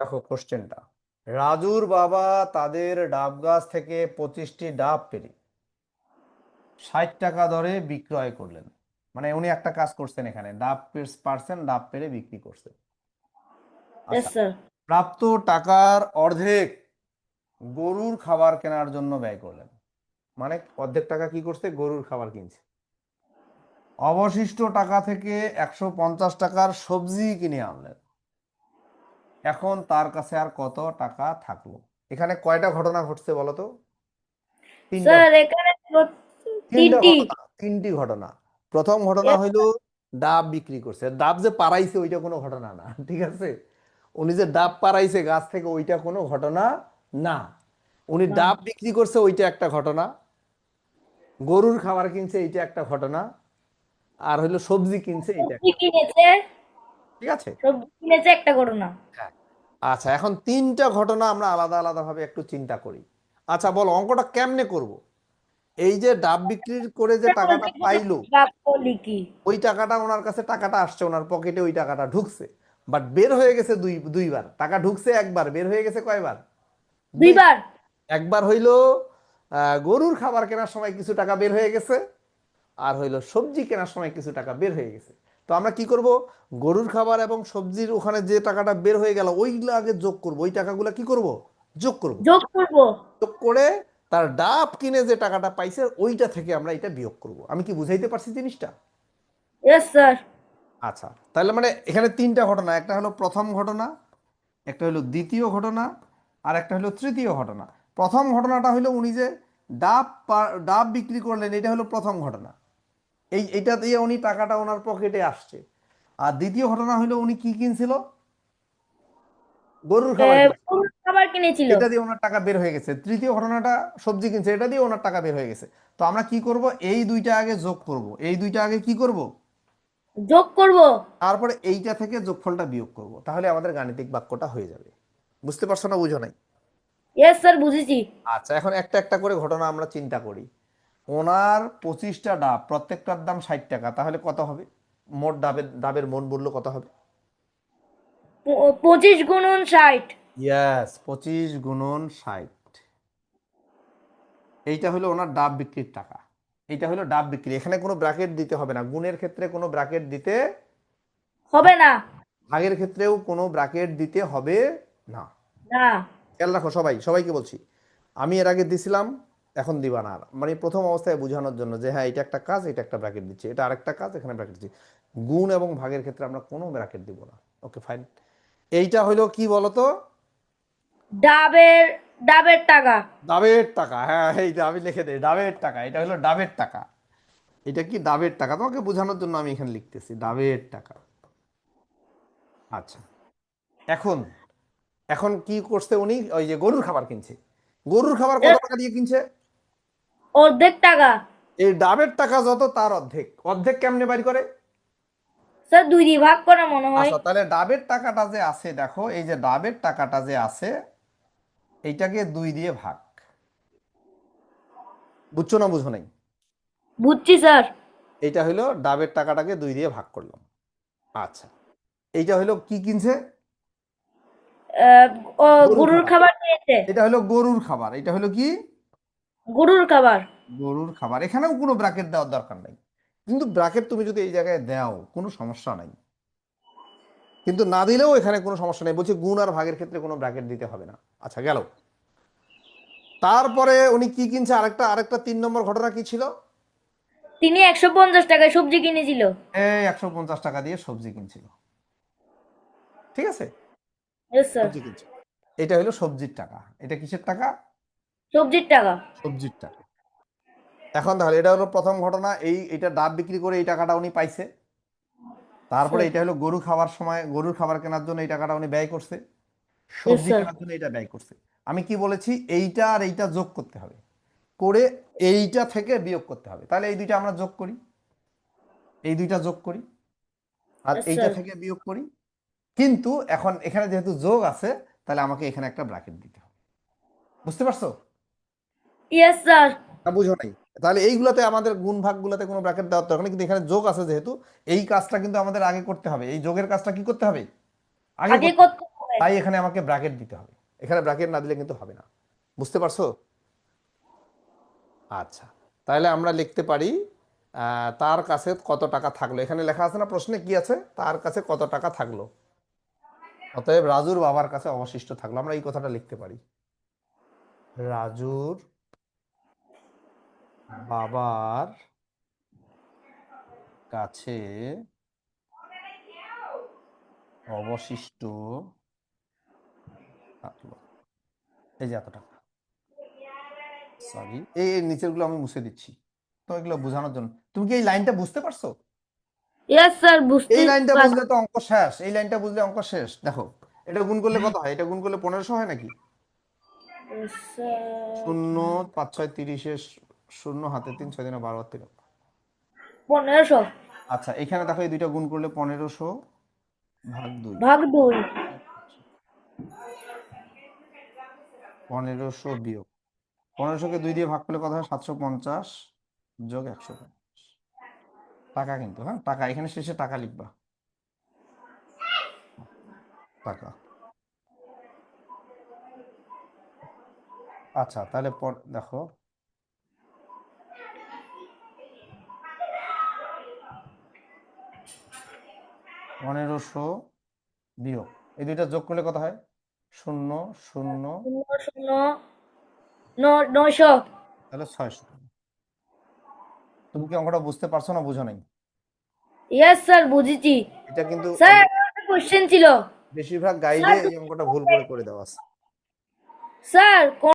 দেখো কোশ্চেনটা, রাজুর বাবা তাদের ডাব গাছ থেকে 25টি ডাব পেড়ে 60 টাকা দরে বিক্রয় করলেন। মানে উনি একটা কাজ করছেন, এখানে ডাব পারছেন, ডাব পেড়ে বিক্রি করছেন। Yes, আচ্ছা, sir. প্রাপ্ত টাকার অর্ধেক গরুর খাবার কেনার জন্য ব্যয় করলেন। মানে অর্ধেক টাকা কি করছে, গরুর খাবার কিনছে। অবশিষ্ট টাকা থেকে 150 টাকার সবজি কিনে আনলেন। এখন তার কাছে আর কত টাকা থাকলো? এখানে কয়টা ঘটনা ঘটছে বলো তো? তিনটা। স্যার এখানে তিনটা তিনটি। ঘটনা, তিনটি ঘটনা। প্রথম ঘটনা Yes, হইলো ডাব বিক্রি করছে, ডাব যে পাড়াইছে ওইটা কোনো ঘটনা না, ঠিক আছে? উনি যে ডাব পাড়াইছে গাছ থেকে ওইটা কোনো ঘটনা না। উনি না। ডাব বিক্রি করছে ওইটা একটা ঘটনা, গরুর খাবার কিনছে এইটা একটা ঘটনা, আর হইলো সবজি কিনছে এইটা সবজি একটা। কিনেছে। ঠিক আছে। সবজি কিনেছে একটা ঘটনা। হ্যাঁ। আচ্ছা, এখন তিনটা ঘটনা আমরা আলাদা আলাদা ভাবে একটু চিন্তা করি। আচ্ছা বলো, অঙ্কটা কেমনে করব? এই যে ডাব বিক্রি করে যে টাকাটা পাইলো, বাক্য লিখি। ওই টাকাটা ওনার কাছে, টাকাটা আসছে ওনার পকেটে, ওই টাকাটা ঢুকছে, বাট বের হয়ে গেছে দুইবার। টাকা ঢুকছে একবার, বের হয়ে গেছে কয়বার? দুইবার। দুইবার। একবার হইলো গরুর খাবার কেনার সময় কিছু টাকা বের হয়ে গেছে, আর হইলো সবজি কেনার সময় কিছু টাকা বের হয়ে গেছে। তো আমরা কি করব, গরুর খাবার এবং সবজির ওখানে যে টাকাটা বের হয়ে গেল ওইগুলো আগে যোগ করব, ওই টাকাগুলো কি করব, যোগ করব। যোগ করব। যোগ করে তার ডাব কিনে যে টাকাটা পাইছে ওইটা থেকে আমরা এটা বিয়োগ করব। আমি কি বুঝাইতে পারছি জিনিসটা? Yes sir. আচ্ছা, তাহলে মানে এখানে তিনটা ঘটনা, একটা হলো প্রথম ঘটনা, একটা হলো দ্বিতীয় ঘটনা, আর একটা হলো তৃতীয় ঘটনা। প্রথম ঘটনাটা হলো উনি যে ডাব বিক্রি করলেন, এটা হলো প্রথম ঘটনা। এইটা দিয়ে উনি টাকাটা ওনার পকেটে আসছে। আর দ্বিতীয় ঘটনা হলো উনি কি কিনছিল, গরুর খাবার কিনছিল, গরুর খাবার কিনেছিল। এটা দিয়ে ওনার টাকা বের হয়ে গেছে। তৃতীয় ঘটনাটা সবজি কিনছে, এটা দিয়ে ওনার টাকা বের হয়ে গেছে। তো আমরা কি করব, এই দুইটা আগে যোগ করব, এই দুইটা আগে কি করব, যোগ করব। তারপরে এইটা থেকে যোগফলটা বিয়োগ করব, তাহলে আমাদের গাণিতিক বাক্যটা হয়ে যাবে। বুঝতে পারছো না, বুঝো নাই? ইয়েস স্যার, বুঝেছি। আচ্ছা, এখন একটা একটা করে ঘটনা আমরা চিন্তা করি। ওনার 25টা ডাব, প্রত্যেকটার দাম 60 টাকা, তাহলে কত হবে? মোট ডাবের ডাবের মন মূল্য কত হবে? 25 × 60। ইয়াস, 25 × 60। এইটা হলো ওনার ডাব বিক্রির টাকা। এইটা হলো ডাব বিক্রি, এখানে কোনো ব্র্যাকেট দিতে হবে না, গুণের ক্ষেত্রে কোনো ব্র্যাকেট দিতে হবে হবে না। না, ভাগের ক্ষেত্রেও কোনো ব্র্যাকেট দিতে হবে না। না। খেয়াল রাখো সবাই, সবাইকে বলছি, আমি এর আগে দিছিলাম, এখন দিবা না আর। মানে প্রথম অবস্থায় বোঝানোর জন্য যে হ্যাঁ এটা একটা কাজ, এটা একটা ব্র্যাকেট দিচ্ছি, এটা আরেকটা কাজ, এখানে ব্র্যাকেট দিচ্ছি। গুণ এবং ভাগের ক্ষেত্রে আমরা কোনো ব্র্যাকেট দিব না। Okay fine. এইটা হলো কি বলতো, ডাবের ডাবের টাকা। ডাবের টাকা। হ্যাঁ, এই যে আমি লিখে দিই ডাবের টাকা, এটা হলো ডাবের টাকা। এটা কি ডাবের টাকা, তোমাকে বোঝানোর জন্য আমি এখানে লিখতেছি ডাবের টাকা। আচ্ছা, এখন এখন কি করছে উনি, ওই যে গরুর খাবার কিনছে। গরুর খাবার কত Yes, টাকা দিয়ে কিনছে? অর্ধেক টাকা। এই ডাবের টাকা যত তার অর্ধেক। অর্ধেক কেমনে বাড়ি করে? স্যার 2 দিয়ে ভাগ করা মনে হয়। আচ্ছা, তাহলে ডাবের টাকাটা যে আছে, দেখো এই যে ডাবের টাকাটা যে আছে, এইটাকে 2 দিয়ে ভাগ। বুঝছো না বুঝো নাই? বুঝছি স্যার। এইটা হলো ডাবের টাকাটাকে 2 দিয়ে ভাগ করলাম। আচ্ছা, এইটা হলো কি কিনছে, আহ, ও গরুর গরুর খাবার। খাবার কিনেছে। এটা হলো গরুর খাবার, এটা হলো কি, গরুর খাবার। গরুর খাবার। এখানেও কোনো ব্র্যাকেট দেওয়ার দরকার নাই, কিন্তু ব্র্যাকেট তুমি যদি এই জায়গায় দাও কোনো সমস্যা নাই, কিন্তু না দিলেও এখানে কোনো সমস্যা নেই। বলছি গুণ আর ভাগের ক্ষেত্রে কোনো ব্র্যাকেট দিতে হবে না। আচ্ছা গেল। তারপরে উনি কি কিনছে, আরেকটা আরেকটা 3 নম্বর ঘটনা কি ছিল? তিনি 150 টাকায় সবজি কিনেছিল। এই 150 টাকা দিয়ে সবজি কিনছিল। ঠিক আছে, ইয়েস স্যার। সবজি কিনছিল। এটা হলো সবজির টাকা। এটা কিসের টাকা? সবজির টাকা। সবজির টাকা। এখন তাহলে এটা হলো প্রথম ঘটনা, এইটা ডাব বিক্রি করে এই টাকাটা উনি পাইছে। তারপরে স্যার। এটা হলো গরু খাবার সময়, গরুর খাবার কেনার জন্য এই টাকাটা উনি ব্যয় করছে। ইয়েস সবজি স্যার। কেনার জন্য এটা ব্যয় করছে। আমি কি বলেছি, এইটা আর এইটা যোগ করতে হবে, করে এইটা থেকে বিয়োগ করতে হবে। তাহলে এই দুইটা আমরা যোগ করি, এই দুইটা যোগ করি, আর ইয়েস এইটা স্যার। থেকে বিয়োগ করি। কিন্তু এখন এখানে যেহেতু যোগ আছে, তাহলে আমাকে এখানে একটা ব্র্যাকেট দিতে হবে। বুঝতে পারছো ইয়েস স্যার। না, বুঝো নাই? তাহলে এইগুলাতে আমাদের গুণ ভাগ গুলাতে কোনো ব্র্যাকেট দেওয়ার দরকার নেই, কিন্তু এখানে যোগ আছে যেহেতু, এই কাজটা কিন্তু আমাদের আগে করতে হবে। এই যোগের কাজটা কি করতে হবে, আগে আগে করতে হবে। করতে হবে। তাই এখানে আমাকে ব্র্যাকেট দিতে হবে, এখানে ব্র্যাকেট না দিলে কিন্তু হবে না, বুঝতে পারছো? আচ্ছা, তাহলে আমরা লিখতে পারি তার কাছে কত টাকা থাকলো, এখানে লেখা আছে না প্রশ্নে কি আছে, তার কাছে কত টাকা থাকলো, অতএব রাজুর বাবার কাছে অবশিষ্ট থাকলো, আমরা এই কথাটা লিখতে পারি, রাজুর বাবার কাছে অবশিষ্ট থাকলো এই যে এত টাকা। সরি, এই নিচের গুলো আমি মুছে দিচ্ছি তো এগুলো বোঝানোর জন্য। তুমি কি এই লাইনটা বুঝতে পারছো? ইয়েস স্যার, বুঝতে এই লাইনটা পারছি। বুঝলে তো অঙ্ক শেষ, এই লাইনটা বুঝলে অঙ্ক শেষ। দেখো এটা গুণ করলে কত হয়, এটা গুণ করলে 1500 হয় নাকি? Yes, স্যার, 0 5 6 30 শূন্য হাতে 3 6 দিনে 12 13। 1500 আচ্ছা এখানে দেখো এই দুইটা গুণ করলে 1500 ভাগ 2, ভাগ 2। 1500 বিয়োগ 1500-কে 2 দিয়ে ভাগ করলে কত হয়, 750 যোগ 150 টাকা, কিন্তু হ্যাঁ টাকা, এখানে শেষে টাকা লিখবা, টাকা। আচ্ছা তাহলে দেখো 1500 বিয়োগ এই দুইটা যোগ করলে কত হয়, 0 0, 900। তাহলে 600। তুমি কি অঙ্কটা বুঝতে পারছো না বুঝো নাই? ইয়েস স্যার, বুঝেছি। এটা কিন্তু স্যার, আমার একটা কোশ্চেন ছিল। বেশিরভাগ স্যার গাইডে এই অঙ্কটা ভুল করে করে দেওয়া আছে। স্যার